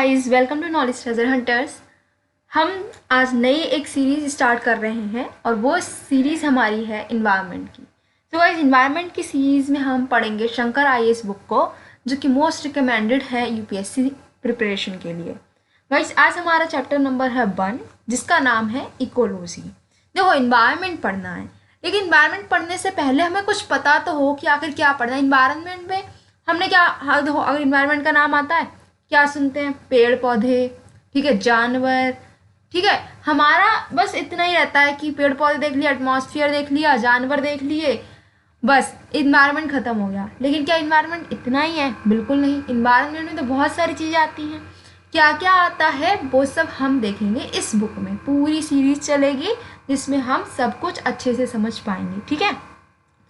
Guys, welcome to knowledge treasure hunters. हम आज नई एक सीरीज़ स्टार्ट कर रहे हैं और वो सीरीज़ हमारी है इन्वायरमेंट की। तो गाइस, इन्वायरमेंट की सीरीज़ में हम पढ़ेंगे शंकर आईएएस बुक को, जो कि मोस्ट रिकमेंडेड है यूपीएससी प्रिपरेशन के लिए। गाइस, आज हमारा चैप्टर नंबर है 1, जिसका नाम है इकोलॉजी। देखो, इन्वायरमेंट पढ़ना है, लेकिन इन्वायरमेंट पढ़ने से पहले हमें कुछ पता तो हो कि आखिर क्या पढ़ना है। इन्वायरमेंट में हमने क्या, देखो, अगर इन्वायरमेंट का नाम आता है क्या सुनते हैं? पेड़ पौधे, ठीक है, जानवर, ठीक है। हमारा बस इतना ही रहता है कि पेड़ पौधे देख लिया, एटमॉस्फेयर देख लिया, जानवर देख लिए, बस इन्वायरमेंट ख़त्म हो गया। लेकिन क्या इन्वायरमेंट इतना ही है? बिल्कुल नहीं। इन्वायरमेंट में तो बहुत सारी चीज़ें आती हैं। क्या क्या आता है वो सब हम देखेंगे इस बुक में। पूरी सीरीज चलेगी जिसमें हम सब कुछ अच्छे से समझ पाएंगे, ठीक है।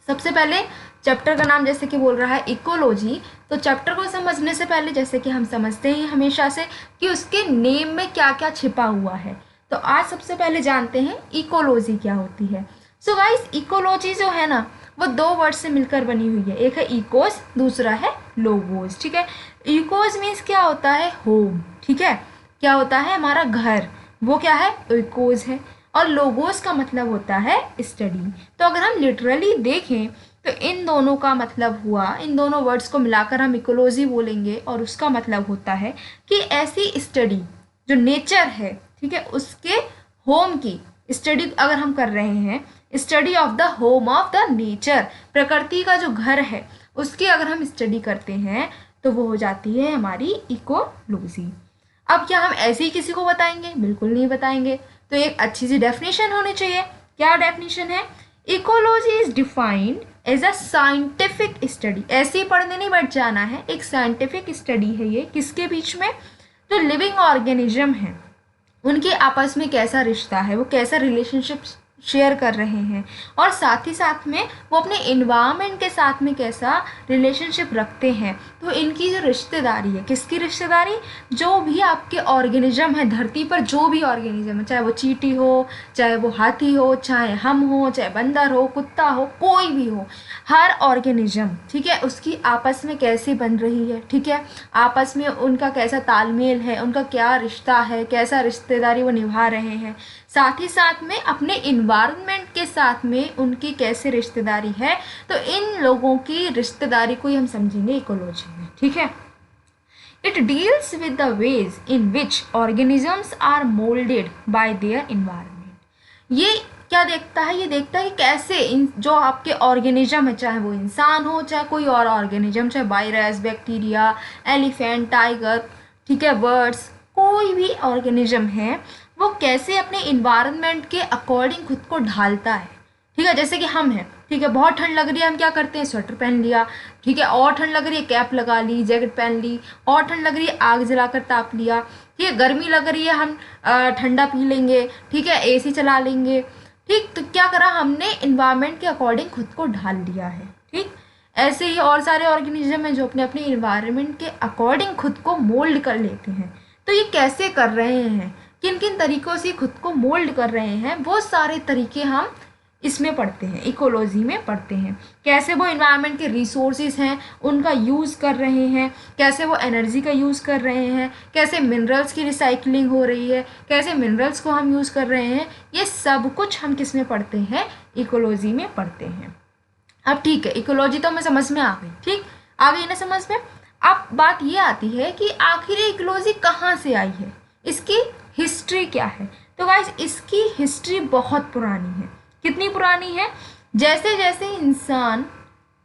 सबसे पहले चैप्टर का नाम जैसे कि बोल रहा है इकोलॉजी, तो चैप्टर को समझने से पहले जैसे कि हम समझते हैं हमेशा से कि उसके नेम में क्या क्या छिपा हुआ है, तो आज सबसे पहले जानते हैं इकोलॉजी क्या होती है। सो गाइस, इकोलॉजी जो है ना, वो 2 वर्ड से मिलकर बनी हुई है। एक है इकोस, दूसरा है लोगोस, ठीक है। इकोस मीन्स क्या होता है? होम, ठीक है। क्या होता है? हमारा घर, वो क्या है? इकोस है। और लोगोस का मतलब होता है स्टडी। तो अगर हम लिटरली देखें तो इन दोनों का मतलब हुआ, इन दोनों वर्ड्स को मिलाकर हम इकोलॉजी बोलेंगे और उसका मतलब होता है कि ऐसी स्टडी जो नेचर है, ठीक है, उसके होम की स्टडी अगर हम कर रहे हैं, study of the home of the nature, प्रकृति का जो घर है उसकी अगर हम स्टडी करते हैं तो वो हो जाती है हमारी इकोलॉजी। अब क्या हम ऐसे ही किसी को बताएंगे? बिल्कुल नहीं बताएंगे। तो एक अच्छी सी डेफिनेशन होनी चाहिए। क्या डेफिनेशन है? Ecology is defined as a scientific study. ऐसे ही पढ़ने नहीं बैठ जाना है, एक साइंटिफिक स्टडी है ये। किसके बीच में? जो लिविंग ऑर्गेनिज्म है उनके आपस में कैसा रिश्ता है, वो कैसा रिलेशनशिप शेयर कर रहे हैं, और साथ ही साथ में वो अपने इन्वायरमेंट के साथ में कैसा रिलेशनशिप रखते हैं। तो इनकी जो रिश्तेदारी है, किसकी रिश्तेदारी? जो भी आपके ऑर्गेनिज्म है धरती पर, जो भी ऑर्गेनिज्म है, चाहे वो चींटी हो, चाहे वो हाथी हो, चाहे हम हो, चाहे बंदर हो, कुत्ता हो, कोई भी हो, हर ऑर्गेनिज्म, ठीक है, उसकी आपस में कैसे बन रही है, ठीक है, आपस में उनका कैसा तालमेल है, उनका क्या रिश्ता है, कैसा रिश्तेदारी वो निभा रहे हैं, साथ ही साथ में अपने इन्वायरमेंट के साथ में उनकी कैसे रिश्तेदारी है। तो इन लोगों की रिश्तेदारी को ही हम समझेंगे इकोलॉजी में, ठीक है। It deals with the ways in which organisms are moulded by their environment. ये क्या देखता है? ये देखता है कि कैसे इन जो आपके ऑर्गेनिज्म है, चाहे वो इंसान हो, चाहे कोई और ऑर्गेनिज्म, चाहे वायरस, बैक्टीरिया, एलिफेंट, टाइगर, ठीक है, बर्ड्स, कोई भी ऑर्गेनिज्म है, वो कैसे अपने इन्वायरमेंट के अकॉर्डिंग खुद को ढालता है, ठीक है। जैसे कि हम हैं, ठीक है, बहुत ठंड लग रही है, हम क्या करते हैं? स्वेटर पहन लिया, ठीक है, और ठंड लग रही है, कैप लगा ली, जैकेट पहन ली, और ठंड लग रही है, आग जलाकर ताप लिया, ठीक है, गर्मी लग रही है, हम ठंडा पी लेंगे, ठीक है, एसी चला लेंगे, ठीक। तो क्या करा हमने? इन्वायरमेंट के अकॉर्डिंग खुद को ढाल लिया है, ठीक। ऐसे ही और सारे ऑर्गेनिज्म हैं जो अपने अपने इन्वायरमेंट के अकॉर्डिंग खुद को मोल्ड कर लेते हैं। तो ये कैसे कर रहे हैं, किन किन तरीक़ों से खुद को मोल्ड कर रहे हैं, वो सारे तरीके हम इसमें पढ़ते हैं, इकोलॉजी में पढ़ते हैं। कैसे वो इन्वायरमेंट के रिसोर्सेज हैं उनका यूज़ कर रहे हैं, कैसे वो एनर्जी का यूज़ कर रहे हैं, कैसे मिनरल्स की रिसाइकलिंग हो रही है, कैसे मिनरल्स को हम यूज़ कर रहे हैं, ये सब कुछ हम किस में पढ़ते हैं? इकोलॉजी में पढ़ते हैं। अब ठीक है, इकोलॉजी तो हमें समझ में आ गई, ठीक, आ गई ना समझ में। अब बात ये आती है कि आखिर इकोलॉजी कहाँ से आई है, इसकी हिस्ट्री क्या है। तो गाइस, इसकी हिस्ट्री बहुत पुरानी है। कितनी पुरानी है? जैसे जैसे इंसान,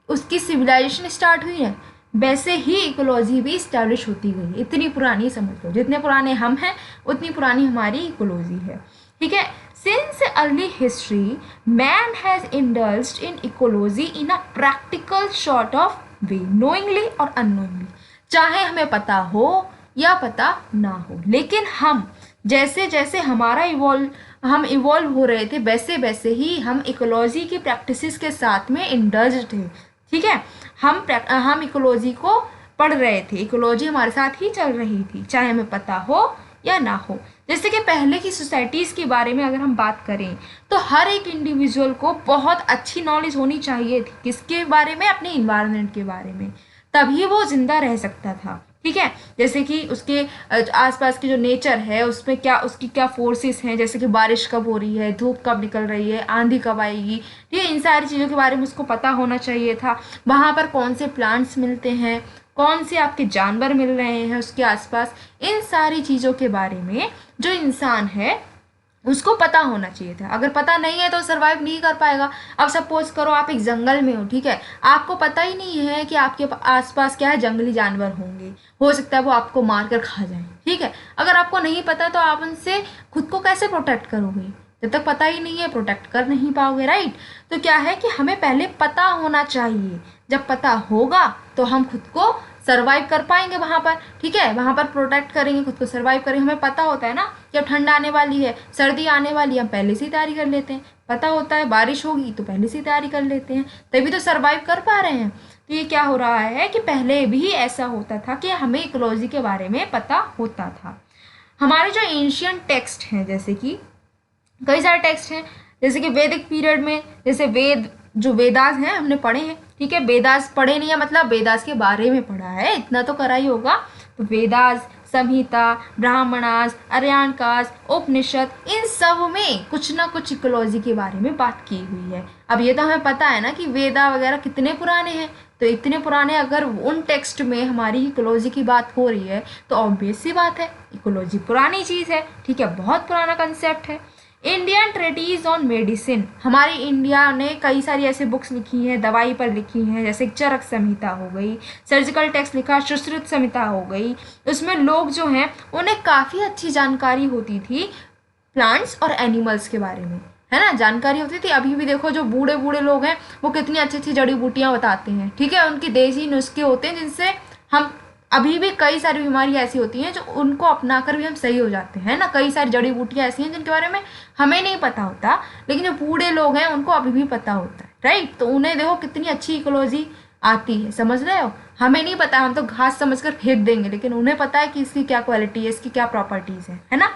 उसकी सिविलाइजेशन स्टार्ट हुई है, वैसे ही इकोलॉजी भी इस्टेब्लिश होती गई। इतनी पुरानी समझ लो, जितने पुराने हम हैं उतनी पुरानी हमारी इकोलॉजी है, ठीक है। Since early history man has indulged in ecology in a practical sort of way, knowingly और अननोइंगली, चाहे हमें पता हो या पता ना हो। लेकिन हम जैसे जैसे हम इवॉल्व हो रहे थे, वैसे वैसे ही हम इकोलॉजी की प्रैक्टिसेस के साथ में इंडल्ज्ड थे, ठीक है। हम इकोलॉजी को पढ़ रहे थे, इकोलॉजी हमारे साथ ही चल रही थी, चाहे हमें पता हो या ना हो। जैसे कि पहले की सोसाइटीज़ के बारे में अगर हम बात करें तो हर एक इंडिविजुअल को बहुत अच्छी नॉलेज होनी चाहिए थी। किसके बारे में? अपने इन्वायरमेंट के बारे में, तभी वो जिंदा रह सकता था, ठीक है। जैसे कि उसके आसपास की जो नेचर है उसमें क्या, उसकी क्या फोर्सेस हैं, जैसे कि बारिश कब हो रही है, धूप कब निकल रही है, आंधी कब आएगी, ठीक है। इन सारी चीज़ों के बारे में उसको पता होना चाहिए था। वहाँ पर कौन से प्लांट्स मिलते हैं, कौन से आपके जानवर मिल रहे हैं उसके आसपास, इन सारी चीज़ों के बारे में जो इंसान है उसको पता होना चाहिए था। अगर पता नहीं है तो सर्वाइव नहीं कर पाएगा। अब सपोज करो आप एक जंगल में हो, ठीक है, आपको पता ही नहीं है कि आपके आसपास क्या है, जंगली जानवर होंगे, हो सकता है वो आपको मार कर खा जाए, ठीक है। अगर आपको नहीं पता तो आप उनसे खुद को कैसे प्रोटेक्ट करोगे? जब तक पता ही नहीं है प्रोटेक्ट कर नहीं पाओगे, राइट। तो क्या है कि हमें पहले पता होना चाहिए, जब पता होगा तो हम खुद को सर्वाइव कर पाएंगे वहाँ पर, ठीक है। वहाँ पर प्रोटेक्ट करेंगे, खुद को सर्वाइव करेंगे। हमें पता होता है ना कि अब ठंड आने वाली है, सर्दी आने वाली है, हम पहले से ही तैयारी कर लेते हैं। पता होता है बारिश होगी तो पहले से ही तैयारी कर लेते हैं, तभी तो सर्वाइव कर पा रहे हैं। तो ये क्या हो रहा है कि पहले भी ऐसा होता था कि हमें इकोलॉजी के बारे में पता होता था। हमारे जो एंशियंट टेक्स्ट हैं, जैसे कि कई सारे टेक्स्ट हैं, जैसे कि वैदिक पीरियड में, जैसे वेद, जो वेदास हैं हमने पढ़े हैं, ठीक है। वेदास पढ़े नहीं है मतलब वेदास के बारे में पढ़ा है, इतना तो करा ही होगा। तो वेदास, संहिता, ब्राह्मणास, आर्याणकास, उपनिषद, इन सब में कुछ ना कुछ इकोलॉजी के बारे में बात की हुई है। अब ये तो हमें पता है ना कि वेदा वगैरह कितने पुराने हैं, तो इतने पुराने अगर उन टेक्स्ट में हमारी इकोलॉजी की बात हो रही है तो ऑब्वियस सी बात है इकोलॉजी पुरानी चीज़ है, ठीक है, बहुत पुराना कंसेप्ट है। इंडियन ट्रेटीज ऑन मेडिसिन, हमारी इंडिया ने कई सारी ऐसे बुक्स लिखी हैं, दवाई पर लिखी हैं, जैसे चरक संहिता हो गई, सर्जिकल टेक्स्ट लिखा सुश्रुत संहिता हो गई। उसमें लोग जो हैं उन्हें काफ़ी अच्छी जानकारी होती थी प्लांट्स और एनिमल्स के बारे में, है ना, जानकारी होती थी। अभी भी देखो जो बूढ़े बूढ़े लोग हैं वो कितनी अच्छी अच्छी जड़ी बूटियाँ बताते हैं, ठीक है। उनकी देसी नुस्खे होते हैं जिनसे हम, अभी भी कई सारी बीमारी ऐसी होती हैं जो उनको अपना कर भी हम सही हो जाते हैं ना। कई सारी जड़ी बूटियाँ ऐसी हैं जिनके बारे में हमें नहीं पता होता, लेकिन जो बूढ़े लोग हैं उनको अभी भी पता होता है, राइट। तो उन्हें देखो कितनी अच्छी इकोलॉजी आती है, समझ रहे हो। हमें नहीं पता, हम तो घास समझ कर फेंक देंगे, लेकिन उन्हें पता है कि इसकी क्या क्वालिटी है, इसकी क्या प्रॉपर्टीज़ है ना।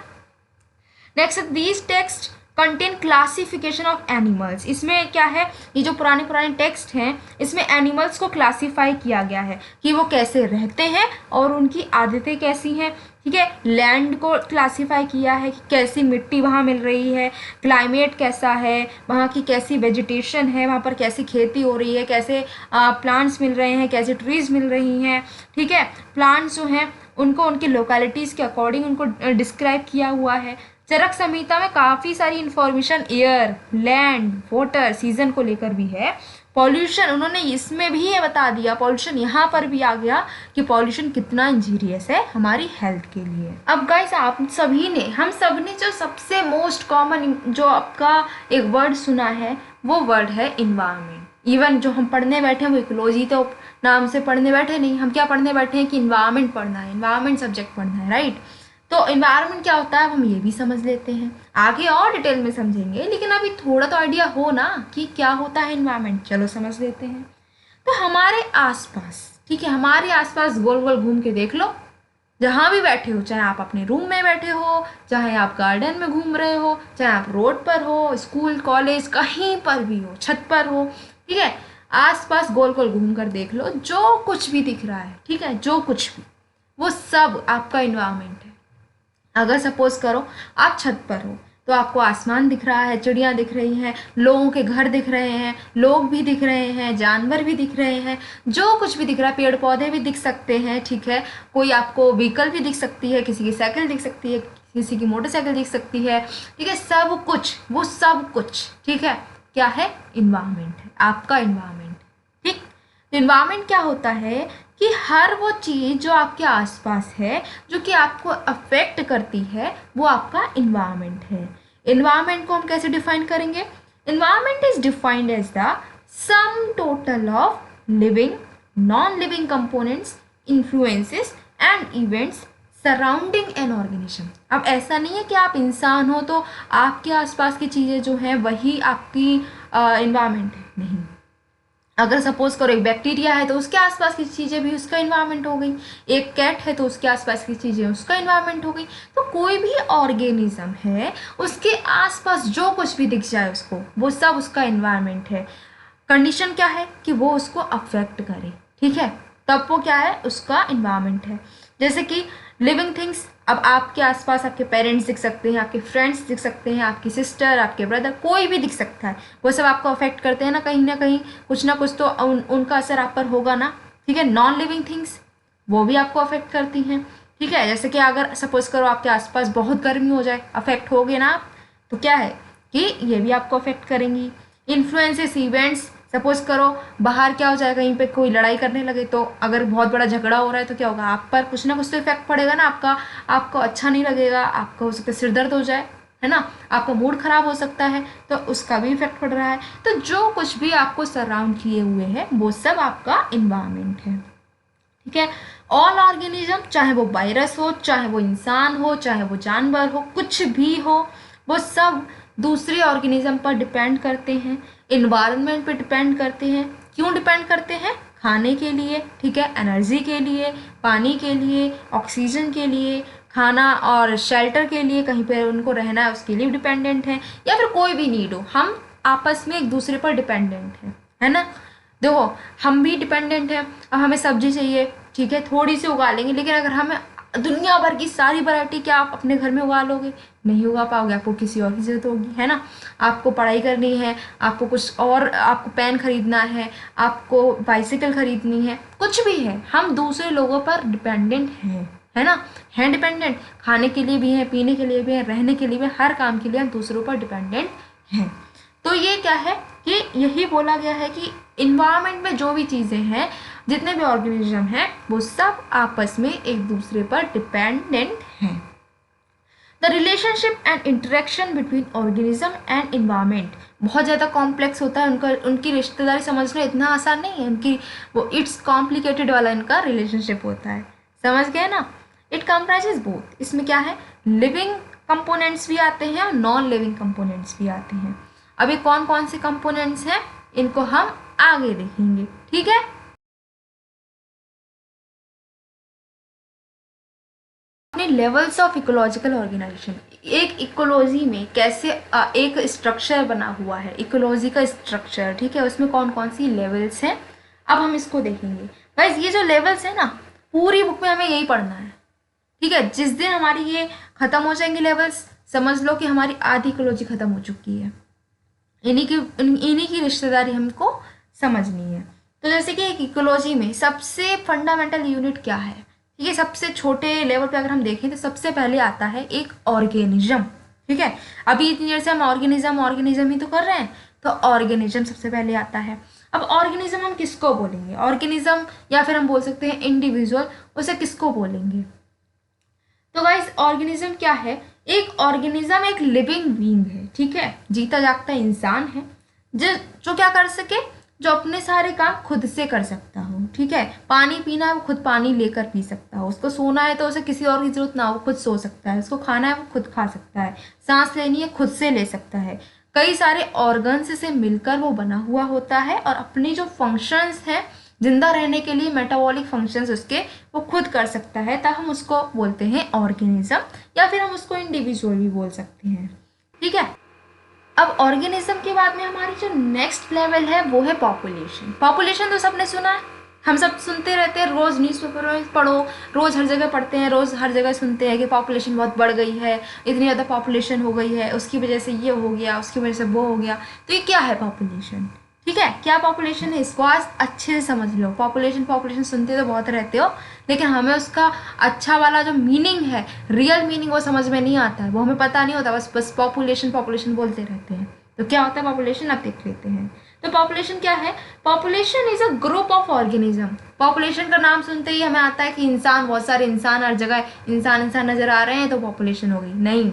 Next, these text contain classification of animals. इसमें क्या है, ये जो पुराने पुराने टेक्स्ट हैं इसमें एनिमल्स को क्लासीफाई किया गया है कि वो कैसे रहते हैं और उनकी आदतें कैसी हैं, ठीक है। लैंड को क्लासीफाई किया है कि कैसी मिट्टी वहाँ मिल रही है, क्लाइमेट कैसा है, वहाँ की कैसी वेजिटेशन है, वहाँ पर कैसी खेती हो रही है, कैसे प्लांट्स मिल रहे हैं, कैसे ट्रीज मिल रही हैं, ठीक है। प्लांट्स जो हैं उनको उनकी लोकेलिटीज़ के अकॉर्डिंग उनको डिस्क्राइब किया हुआ है। चरक संहिता में काफ़ी सारी information air, land, water, season को लेकर भी है। पॉल्यूशन उन्होंने इसमें भी ये बता दिया, पॉल्यूशन यहाँ पर भी आ गया कि पॉल्यूशन कितना इंजीरियस है हमारी हेल्थ के लिए। अब गाइस आप सभी ने, हम सब ने जो सबसे मोस्ट कॉमन जो आपका एक वर्ड सुना है वो वर्ड है इन्वायरमेंट। इवन जो हम पढ़ने बैठे हैं वो इकोलॉजी तो नाम से पढ़ने बैठे नहीं, हम क्या पढ़ने बैठे हैं कि इन्वायरमेंट पढ़ना है, इन्वायरमेंट सब्जेक्ट पढ़ना है, राइट। तो इन्वायरमेंट क्या होता है हम ये भी समझ लेते हैं, आगे और डिटेल में समझेंगे, लेकिन अभी थोड़ा तो आइडिया हो ना कि क्या होता है इन्वायरमेंट, चलो समझ लेते हैं। तो हमारे आसपास, ठीक है, हमारे आसपास गोल गोल घूम के देख लो, जहाँ भी बैठे हो, चाहे आप अपने रूम में बैठे हो, चाहे आप गार्डन में घूम रहे हो, चाहे आप रोड पर हो, स्कूल कॉलेज कहीं पर भी हो, छत पर हो, ठीक है, आसपास गोल गोल घूम कर देख लो, जो कुछ भी दिख रहा है, ठीक है, जो कुछ भी, वो सब आपका इन्वायरमेंट है। अगर सपोज करो आप छत पर हो तो आपको आसमान दिख रहा है, चिड़ियाँ दिख रही हैं, लोगों के घर दिख रहे हैं, लोग भी दिख रहे हैं, जानवर भी दिख रहे हैं, जो कुछ भी दिख रहा है, पेड़ पौधे भी दिख सकते हैं, ठीक है, कोई आपको व्हीकल भी दिख सकती है, किसी की साइकिल दिख सकती है, किसी की मोटरसाइकिल दिख सकती है, ठीक है, सब कुछ, वो सब कुछ, ठीक है, क्या है, इन्वायरमेंट है, आपका इन्वायरमेंट, ठीक। तो इन्वायरमेंट क्या होता है कि हर वो चीज़ जो आपके आसपास है जो कि आपको अफेक्ट करती है वो आपका इन्वायरमेंट है। इन्वायरमेंट को हम कैसे डिफाइन करेंगे? Environment is defined as the sum total of living, non living components, influences and events surrounding an organism. अब ऐसा नहीं है कि आप इंसान हो तो आपके आसपास की चीज़ें जो हैं वही आपकी इन्वायरमेंट है, नहीं। अगर सपोज करो एक बैक्टीरिया है तो उसके आसपास की चीज़ें भी उसका इन्वायरमेंट हो गई, एक कैट है तो उसके आसपास की चीज़ें उसका इन्वायरमेंट हो गई। तो कोई भी ऑर्गेनिज्म है उसके आसपास जो कुछ भी दिख जाए उसको, वो सब उसका इन्वायरमेंट है। कंडीशन क्या है कि वो उसको अफेक्ट करे, ठीक है, तब वो क्या है, उसका इन्वायरमेंट है। जैसे कि लिविंग थिंग्स, अब आपके आसपास आपके पेरेंट्स दिख सकते हैं, आपके फ्रेंड्स दिख सकते हैं, आपकी सिस्टर, आपके ब्रदर, कोई भी दिख सकता है, वो सब आपको अफेक्ट करते हैं ना कहीं कुछ ना कुछ तो उनका असर आप पर होगा ना, ठीक है। नॉन लिविंग थिंग्स वो भी आपको अफेक्ट करती हैं, ठीक है। जैसे कि अगर सपोज करो आपके आसपास बहुत गर्मी हो जाए, अफेक्ट हो गए ना आप, तो क्या है कि ये भी आपको अफेक्ट करेंगी। इन्फ्लुएंसेस इवेंट्स, सपोज करो बाहर क्या हो जाए, कहीं पे कोई लड़ाई करने लगे, तो अगर बहुत बड़ा झगड़ा हो रहा है तो क्या होगा, आप पर कुछ ना कुछ तो इफेक्ट पड़ेगा ना आपका, आपको अच्छा नहीं लगेगा, आपको हो सकता है सिर दर्द हो जाए, है ना, आपका मूड खराब हो सकता है, तो उसका भी इफेक्ट पड़ रहा है। तो जो कुछ भी आपको सराउंड किए हुए है वो सब आपका इन्वायरमेंट है, ठीक है। ऑल ऑर्गेनिज्म, चाहे वो वायरस हो, चाहे वो इंसान हो, चाहे वो जानवर हो, कुछ भी हो, वो सब दूसरे ऑर्गेनिज्म पर डिपेंड करते हैं, इन्वायरमेंट पे डिपेंड करते हैं। क्यों डिपेंड करते हैं? खाने के लिए, ठीक है, एनर्जी के लिए, पानी के लिए, ऑक्सीजन के लिए, खाना और शेल्टर के लिए, कहीं पर उनको रहना है उसके लिए डिपेंडेंट है, या फिर कोई भी नीड हो, हम आपस में एक दूसरे पर डिपेंडेंट है ना। देखो हम भी डिपेंडेंट हैं, अब हमें सब्जी चाहिए, ठीक है, थोड़ी सी उगा लेंगे, लेकिन अगर हमें दुनिया भर की सारी वैरायटी क्या आप अपने घर में उगा लोगे? नहीं उगा पाओगे, आपको किसी और की ज़रूरत होगी, है ना। आपको पढ़ाई करनी है, आपको कुछ और, आपको पेन खरीदना है, आपको बाइसिकल खरीदनी है, कुछ भी है, हम दूसरे लोगों पर डिपेंडेंट हैं, है ना, हैं डिपेंडेंट, खाने के लिए भी हैं, पीने के लिए भी हैं, रहने के लिए भी, हर काम के लिए हम दूसरों पर डिपेंडेंट हैं। तो ये क्या है कि यही बोला गया है कि इन्वायरमेंट में जो भी चीज़ें हैं, जितने भी ऑर्गेनिज्म हैं, वो सब आपस में एक दूसरे पर डिपेंडेंट हैं। The relationship and interaction between organism and environment बहुत ज़्यादा कॉम्प्लेक्स होता है, उनकी रिश्तेदारी समझना इतना आसान नहीं है, उनकी वो इट्स कॉम्प्लिकेटेड वाला इनका रिलेशनशिप होता है, समझ गए ना। इट कंप्राइजेज बोथ, इसमें क्या है, लिविंग कंपोनेंट्स भी आते हैं और नॉन लिविंग कंपोनेंट्स भी आते हैं। अभी कौन कौन से कंपोनेंट्स हैं इनको हम आगे देखेंगे, ठीक है। अपने लेवल्स ऑफ इकोलॉजिकल ऑर्गेनाइजेशन, एक इकोलॉजी में कैसे एक स्ट्रक्चर बना हुआ है, इकोलॉजी का स्ट्रक्चर, ठीक है, उसमें कौन कौन सी लेवल्स हैं, अब हम इसको देखेंगे। गाइस ये जो लेवल्स है ना, पूरी बुक में हमें यही पढ़ना है, ठीक है। जिस दिन हमारी ये खत्म हो जाएंगे लेवल्स, समझ लो कि हमारी आधी इकोलॉजी खत्म हो चुकी है, इन्हीं की रिश्तेदारी हमको समझनी है। तो जैसे कि एक इकोलॉजी में सबसे फंडामेंटल यूनिट क्या है, ठीक है, सबसे छोटे लेवल पे अगर हम देखें तो सबसे पहले आता है एक ऑर्गेनिज्म, ठीक है। अभी इतनी देर से हम ऑर्गेनिज्म ही तो कर रहे हैं, तो ऑर्गेनिज्म सबसे पहले आता है। अब ऑर्गेनिज्म हम किसको बोलेंगे, ऑर्गेनिज्म या फिर हम बोल सकते हैं इंडिविजुअल, उसे किसको बोलेंगे? तो गाइस ऑर्गेनिज्म क्या है, एक ऑर्गेनिज्म एक लिविंग बीइंग है, ठीक है, जीता जागता इंसान है, जो क्या कर सके, जो अपने सारे काम खुद से कर सकता हो, ठीक है। पानी पीना है वो खुद पानी लेकर पी सकता हो, उसको सोना है तो उसे किसी और की जरूरत ना हो, खुद सो सकता है, उसको खाना है वो खुद खा सकता है, सांस लेनी है खुद से ले सकता है, कई सारे ऑर्गन्स से मिलकर वो बना हुआ होता है, और अपनी जो फंक्शंस हैं जिंदा रहने के लिए, मेटाबॉलिक फंक्शंस उसके, वो खुद कर सकता है, तब हम उसको बोलते हैं ऑर्गेनिज्म, या फिर हम उसको इंडिविजुअल भी बोल सकते हैं, ठीक है। अब ऑर्गेनिज्म के बाद में हमारी जो नेक्स्ट लेवल है वो है पॉपुलेशन। पॉपुलेशन तो सबने सुना है, हम सब सुनते रहते हैं, रोज़ न्यूज़पेपर में पढ़ो, रोज़ हर जगह पढ़ते हैं, रोज़ हर जगह सुनते हैं कि पॉपुलेशन बहुत बढ़ गई है, इतनी ज़्यादा पॉपुलेशन हो गई है, उसकी वजह से ये हो गया, उसकी वजह से वो हो गया। तो ये क्या है पॉपुलेशन, ठीक है, क्या पॉपुलेशन है, इसको आज अच्छे से समझ लो। पॉपुलेशन सुनते तो बहुत रहते हो, लेकिन हमें उसका अच्छा वाला जो मीनिंग है, रियल मीनिंग, वो समझ में नहीं आता है, वो हमें पता नहीं होता, बस पॉपुलेशन बोलते रहते हैं। तो क्या होता है पॉपुलेशन, अब देख लेते हैं। तो पॉपुलेशन क्या है, population is a group of organism. Population का नाम सुनते ही हमें आता है कि इंसान, बहुत सारे इंसान, हर जगह इंसान नजर आ रहे हैं तो पॉपुलेशन हो गई, नहीं,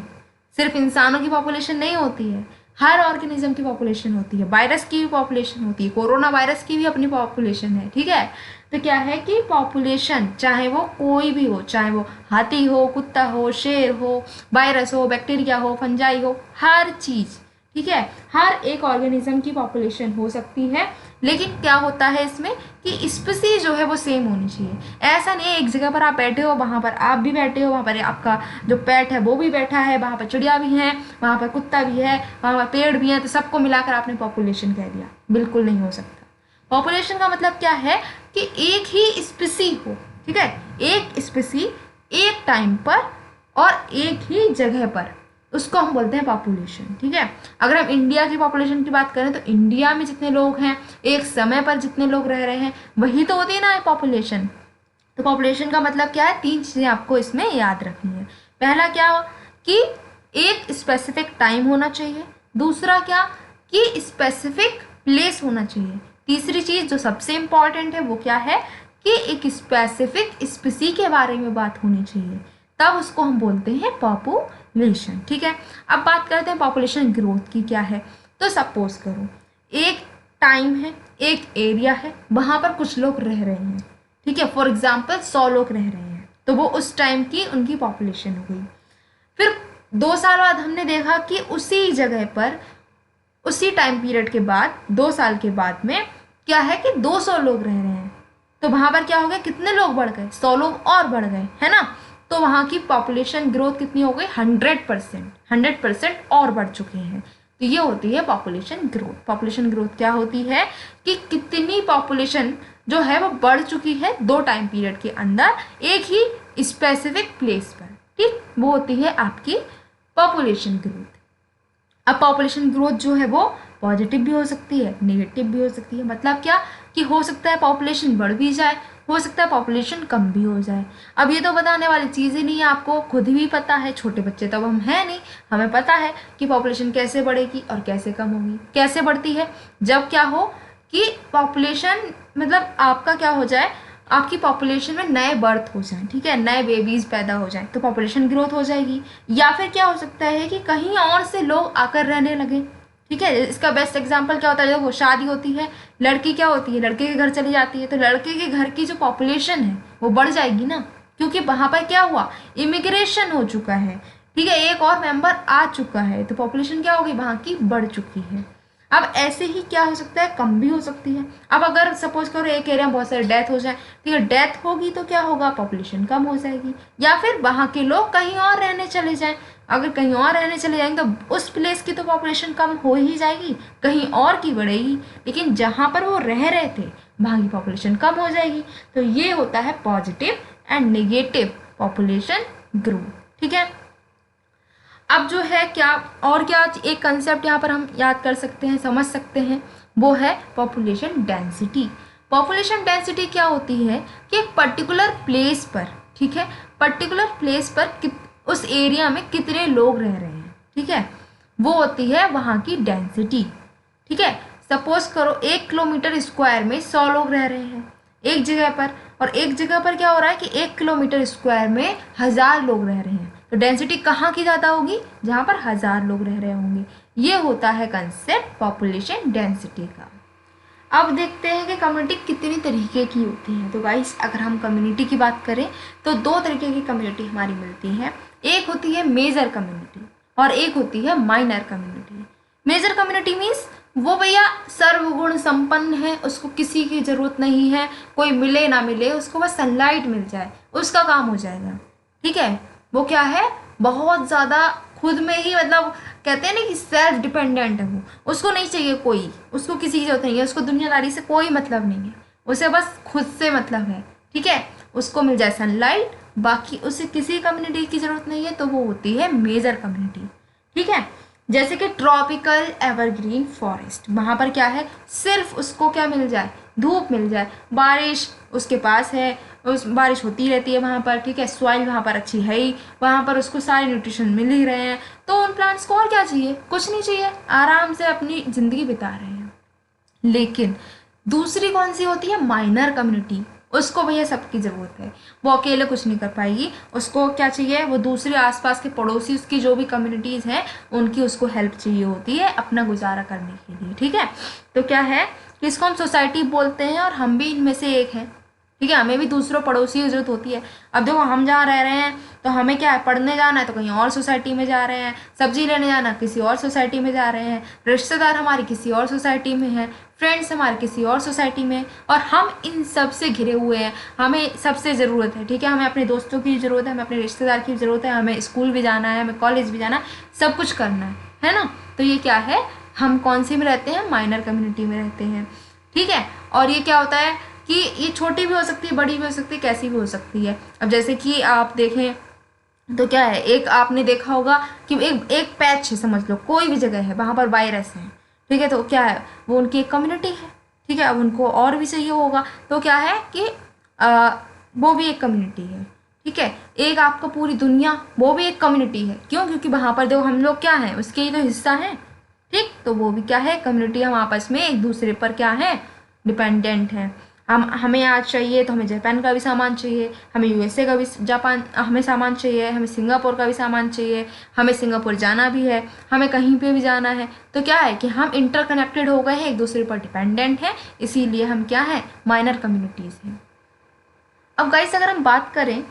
सिर्फ इंसानों की पॉपुलेशन नहीं होती है, हर ऑर्गेनिज्म की पॉपुलेशन होती है, वायरस की भी पॉपुलेशन होती है, कोरोना वायरस की भी अपनी पॉपुलेशन है, ठीक है। तो क्या है कि पॉपुलेशन चाहे वो कोई भी हो, चाहे वो हाथी हो, कुत्ता हो, शेर हो, वायरस हो, बैक्टीरिया हो, फंजाई हो, हर चीज़, ठीक है, हर एक ऑर्गेनिज्म की पॉपुलेशन हो सकती है। लेकिन क्या होता है इसमें कि स्पीसीज जो है वो सेम होनी चाहिए। ऐसा नहीं है एक जगह पर आप बैठे हो, वहाँ पर आप भी बैठे हो, वहाँ पर आपका जो पेट है वो भी बैठा है, वहाँ पर चिड़िया भी है, वहाँ पर कुत्ता भी है, वहाँ पर पेड़ भी हैं, तो सबको मिलाकर आपने पॉपुलेशन कह दिया, बिल्कुल नहीं हो सकता। पॉपुलेशन का मतलब क्या है कि एक ही स्पीसी हो, ठीक है, एक स्पीसी एक टाइम पर और एक ही जगह पर, उसको हम बोलते हैं पॉपुलेशन। ठीक है, अगर हम इंडिया की पॉपुलेशन की बात करें तो इंडिया में जितने लोग हैं, एक समय पर जितने लोग रह रहे हैं, वही तो होती है ना पॉपुलेशन। तो पॉपुलेशन का मतलब क्या है, 3 चीज़ें आपको इसमें याद रखनी है। पहला क्या हो कि एक स्पेसिफिक टाइम होना चाहिए, दूसरा क्या कि स्पेसिफिक प्लेस होना चाहिए, तीसरी चीज़ जो सबसे इम्पॉर्टेंट है वो क्या है कि एक स्पेसिफिक स्पीसी के बारे में बात होनी चाहिए, तब उसको हम बोलते हैं पॉपुलेशन। ठीक है, अब बात करते हैं पॉपुलेशन ग्रोथ की क्या है। तो सपोज करो एक टाइम है, एक एरिया है, वहाँ पर कुछ लोग रह रहे हैं। ठीक है, फॉर एग्जाम्पल 100 लोग रह रहे हैं, तो वो उस टाइम की उनकी पॉपुलेशन हो गई। फिर 2 साल बाद हमने देखा कि उसी जगह पर उसी टाइम पीरियड के बाद 2 साल के बाद में क्या है कि 200 लोग रह रहे हैं, तो वहाँ पर क्या हो गया, कितने लोग बढ़ गए, 100 लोग और बढ़ गए, है ना। तो वहाँ की पॉपुलेशन ग्रोथ कितनी हो गई, 100% और बढ़ चुके हैं। तो ये होती है पॉपुलेशन ग्रोथ। पॉपुलेशन ग्रोथ क्या होती है कि कितनी पॉपुलेशन जो है वो बढ़ चुकी है 2 टाइम पीरियड के अंदर एक ही स्पेसिफिक प्लेस पर। ठीक, वो होती है आपकी पॉपुलेशन ग्रोथ। अब पॉपुलेशन ग्रोथ जो है वो पॉजिटिव भी हो सकती है, नेगेटिव भी हो सकती है। मतलब क्या कि हो सकता है पॉपुलेशन बढ़ भी जाए, हो सकता है पॉपुलेशन कम भी हो जाए। अब ये तो बताने वाली चीज़ ही नहीं है, आपको खुद भी पता है, छोटे बच्चे तब हम हैं नहीं, हमें पता है कि पॉपुलेशन कैसे बढ़ेगी और कैसे कम होगी। कैसे बढ़ती है, जब क्या हो कि पॉपुलेशन मतलब आपका क्या हो जाए, आपकी पॉपुलेशन में नए बर्थ हो जाएं, ठीक है, नए बेबीज़ पैदा हो जाएं, तो पॉपुलेशन ग्रोथ हो जाएगी। या फिर क्या हो सकता है कि कहीं और से लोग आकर रहने लगे। ठीक है, इसका बेस्ट एग्जांपल क्या होता है, जब वो शादी होती है, लड़की क्या होती है, लड़के के घर चली जाती है, तो लड़के के घर की जो पॉपुलेशन है वो बढ़ जाएगी ना, क्योंकि वहाँ पर क्या हुआ, इमिग्रेशन हो चुका है। ठीक है, एक और मेंबर आ चुका है, तो पॉपुलेशन क्या होगी, वहाँ की बढ़ चुकी है। अब ऐसे ही क्या हो सकता है, कम भी हो सकती है। अब अगर सपोज करो एक एरिया में बहुत सारे डेथ हो जाए, ठीक है, डेथ होगी तो क्या होगा, पॉपुलेशन कम हो जाएगी। या फिर वहाँ के लोग कहीं और रहने चले जाएं, अगर कहीं और रहने चले जाएंगे तो उस प्लेस की तो पॉपुलेशन कम हो ही जाएगी, कहीं और की बढ़ेगी, लेकिन जहाँ पर वो रह रहे थे वहाँ की पॉपुलेशन कम हो जाएगी। तो ये होता है positive and negative population growth. ठीक है, अब जो है क्या और क्या एक कंसेप्ट यहाँ पर हम याद कर सकते हैं, समझ सकते हैं, वो है पॉपुलेशन डेंसिटी। पॉपुलेशन डेंसिटी क्या होती है कि एक पर्टिकुलर प्लेस पर, ठीक है, पर्टिकुलर प्लेस पर उस एरिया में कितने लोग रह रहे हैं, ठीक है, वो होती है वहाँ की डेंसिटी। ठीक है, सपोज करो 1 किलोमीटर स्क्वायर में 100 लोग रह रहे हैं एक जगह पर, और एक जगह पर क्या हो रहा है कि 1 किलोमीटर स्क्वायर में 1000 लोग रह रहे हैं, तो डेंसिटी कहाँ की ज़्यादा होगी, जहाँ पर 1000 लोग रह रहे होंगे। ये होता है कंसेप्ट पॉपुलेशन डेंसिटी का। अब देखते हैं कि कम्युनिटी कितनी तरीके की होती है। तो गाइस, अगर हम कम्युनिटी की बात करें तो 2 तरीके की कम्युनिटी हमारी मिलती है। एक होती है मेजर कम्युनिटी और एक होती है minor community. Major community means वो भैया सर्वगुण संपन्न है, उसको किसी की ज़रूरत नहीं है, कोई मिले ना मिले, उसको बस सनलाइट मिल जाए उसका काम हो जाएगा। ठीक है, वो क्या है, बहुत ज़्यादा खुद में ही, मतलब कहते हैं ना कि सेल्फ डिपेंडेंट है वो, उसको नहीं चाहिए कोई, उसको किसी की जरूरत नहीं है, उसको दुनियादारी से कोई मतलब नहीं है, उसे बस खुद से मतलब है। ठीक है, उसको मिल जाए सनलाइट, बाकी उसे किसी कम्युनिटी की ज़रूरत नहीं है, तो वो होती है मेजर कम्युनिटी। ठीक है, जैसे कि ट्रॉपिकल एवरग्रीन फॉरेस्ट, वहाँ पर क्या है, सिर्फ उसको क्या मिल जाए, धूप मिल जाए, बारिश उसके पास है, उस बारिश होती रहती है वहाँ पर। ठीक है, सॉइल वहाँ पर अच्छी है ही, वहाँ पर उसको सारे न्यूट्रिशन मिल ही रहे हैं, तो उन प्लांट्स को और क्या चाहिए, कुछ नहीं चाहिए, आराम से अपनी ज़िंदगी बिता रहे हैं। लेकिन दूसरी कौन सी होती है, माइनर कम्युनिटी, उसको भैया सबकी ज़रूरत है, वो अकेले कुछ नहीं कर पाएगी, उसको क्या चाहिए, वो दूसरे आसपास के पड़ोसी, उसकी जो भी कम्युनिटीज़ हैं उनकी उसको हेल्प चाहिए होती है अपना गुजारा करने के लिए। ठीक है, तो क्या है कि इसको हम सोसाइटी बोलते हैं और हम भी इनमें से एक हैं। ठीक है, हमें भी दूसरों पड़ोसी की जरूरत होती है। अब देखो, हम जहाँ रह रहे हैं तो हमें क्या है, पढ़ने जाना है तो कहीं और सोसाइटी में जा रहे हैं, सब्जी लेने जाना किसी और सोसाइटी में जा रहे हैं, रिश्तेदार हमारे किसी और सोसाइटी में हैं, फ्रेंड्स हमारे किसी और सोसाइटी में, और हम इन सब से घिरे हुए हैं, हमें सबसे ज़रूरत है। ठीक है, हमें अपने दोस्तों की ज़रूरत है, हमें अपने रिश्तेदार की ज़रूरत है, हमें स्कूल भी जाना है, हमें कॉलेज भी जाना है, सब कुछ करना है ना। तो ये क्या है, हम कौन सी में रहते हैं, माइनर कम्युनिटी में रहते हैं। ठीक है, और ये क्या होता है, कि ये छोटी भी हो सकती है, बड़ी भी हो सकती है, कैसी भी हो सकती है। अब जैसे कि आप देखें तो क्या है, एक आपने देखा होगा कि एक पैच है, समझ लो कोई भी जगह है, वहाँ पर वायरस है, ठीक है, तो क्या है, वो उनकी एक कम्युनिटी है, ठीक है। अब उनको और भी चाहिए होगा, तो क्या है कि वो भी एक कम्युनिटी है, ठीक है। एक आपका पूरी दुनिया, वो भी एक कम्युनिटी है। क्यों? क्योंकि वहाँ पर जो हम लोग क्या हैं, उसके ही तो हिस्सा हैं, ठीक। तो वो भी क्या है, कम्युनिटी। हम आपस में एक दूसरे पर क्या है, डिपेंडेंट हैं। हमें आज चाहिए तो हमें जापान का भी सामान चाहिए, हमें यूएसए का भी हमें सामान चाहिए, हमें सिंगापुर का भी सामान चाहिए, हमें सिंगापुर जाना भी है, हमें कहीं पे भी जाना है। तो क्या है कि हम इंटरकनेक्टेड हो गए हैं, एक दूसरे पर डिपेंडेंट हैं, इसीलिए हम क्या है, माइनर कम्युनिटीज़ हैं। अब गाइस अगर हम बात करें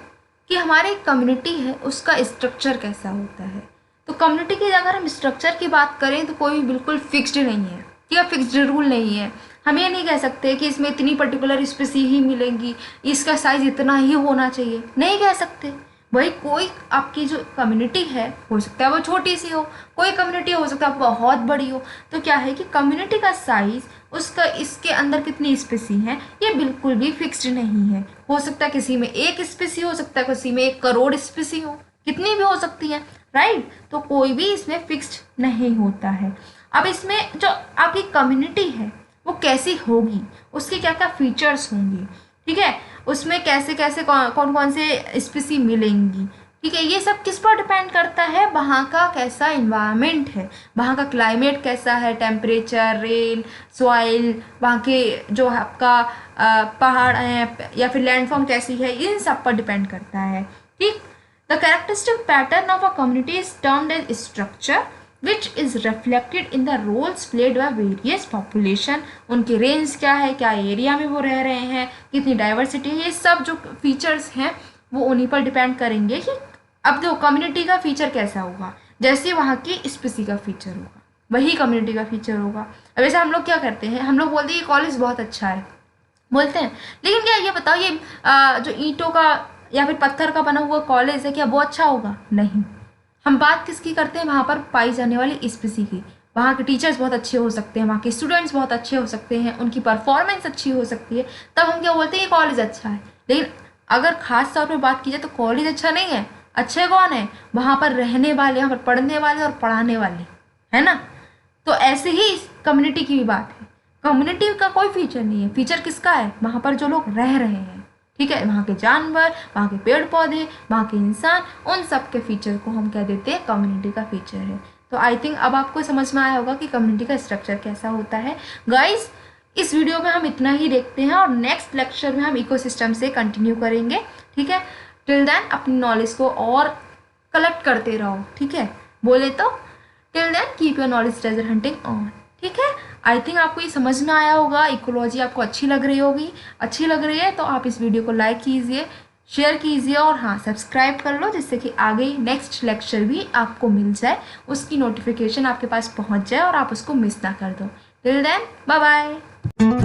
कि हमारी कम्युनिटी है उसका स्ट्रक्चर कैसा होता है, तो कम्युनिटी की अगर हम स्ट्रक्चर की बात करें तो कोई बिल्कुल फिक्स्ड नहीं है, या फिक्स्ड रूल नहीं है। हम ये नहीं कह सकते कि इसमें इतनी पर्टिकुलर स्पीसी ही मिलेंगी, इसका साइज इतना ही होना चाहिए, नहीं कह सकते। भाई कोई आपकी जो कम्युनिटी है, हो सकता है वो छोटी सी हो, कोई कम्युनिटी हो सकता है बहुत बड़ी हो। तो क्या है कि कम्युनिटी का साइज, उसका इसके अंदर कितनी स्पीसी हैं, ये बिल्कुल भी फिक्स्ड नहीं है। हो सकता है किसी में एक स्पीसी हो सकता है, किसी में 1 करोड़ स्पीसी हो, कितनी भी हो सकती है, राइट। तो कोई भी इसमें फिक्स्ड नहीं होता है। अब इसमें जो आपकी कम्युनिटी है वो कैसी होगी, उसके क्या क्या फीचर्स होंगे, ठीक है, उसमें कैसे कैसे कौन कौन से स्पीसी मिलेंगी, ठीक है, ये सब किस पर डिपेंड करता है, वहाँ का कैसा इन्वायरमेंट है, वहाँ का क्लाइमेट कैसा है, टेम्परेचर, रेन, सॉइल, वहाँ के जो आपका पहाड़ हैं या फिर लैंडफॉर्म कैसी है, इन सब पर डिपेंड करता है, ठीक। The characteristic pattern of a community is termed as structure which is reflected in the roles played by various population। उनकी रेंज क्या है, क्या एरिया में वो रह रहे हैं, कितनी डाइवर्सिटी है, ये सब जो फीचर्स हैं वो उन्हीं पर डिपेंड करेंगे कि अब जो कम्युनिटी का फीचर कैसा होगा, जैसे वहाँ की स्पीसी का फीचर होगा वही कम्युनिटी का फीचर होगा। अब ऐसे हम लोग क्या करते हैं, हम लोग बोलते हैं कि कॉलेज बहुत अच्छा है, बोलते हैं, लेकिन क्या ये बताओ ये जो ईंटों का या फिर पत्थर का बना हुआ कॉलेज है, क्या वो अच्छा होगा? नहीं। हम बात किसकी करते हैं, वहाँ पर पाई जाने वाली स्पीसी की। वहाँ के टीचर्स बहुत अच्छे हो सकते हैं, वहाँ के स्टूडेंट्स बहुत अच्छे हो सकते हैं, उनकी परफॉर्मेंस अच्छी हो सकती है, तब हम क्या बोलते हैं कि कॉलेज अच्छा है। लेकिन अगर खास तौर पर बात की जाए तो कॉलेज अच्छा नहीं है, अच्छे कौन है, वहाँ पर रहने वाले, वहाँ पर पढ़ने वाले और पढ़ाने वाले, है ना। तो ऐसे ही कम्युनिटी की भी बात है, कम्युनिटी का कोई फीचर नहीं है, फीचर किसका है, वहाँ पर जो लोग रह रहे हैं, ठीक है, वहाँ के जानवर, वहाँ के पेड़ पौधे, वहाँ के इंसान, उन सब के फीचर को हम कह देते हैं कम्युनिटी का फीचर है। तो आई थिंक अब आपको समझ में आया होगा कि कम्युनिटी का स्ट्रक्चर कैसा होता है। गाइस इस वीडियो में हम इतना ही देखते हैं और नेक्स्ट लेक्चर में हम इकोसिस्टम से कंटिन्यू करेंगे, ठीक है। टिल देन अपनी नॉलेज को और कलेक्ट करते रहो, ठीक है, बोले तो till then keep your knowledge treasure hunting on, ठीक है। आई थिंक आपको ये समझ में आया होगा, इकोलॉजी आपको अच्छी लग रही होगी, अच्छी लग रही है तो आप इस वीडियो को लाइक कीजिए, शेयर कीजिए और हाँ सब्सक्राइब कर लो, जिससे कि आगे नेक्स्ट लेक्चर भी आपको मिल जाए, उसकी नोटिफिकेशन आपके पास पहुंच जाए और आप उसको मिस ना कर दो। Till then bye bye.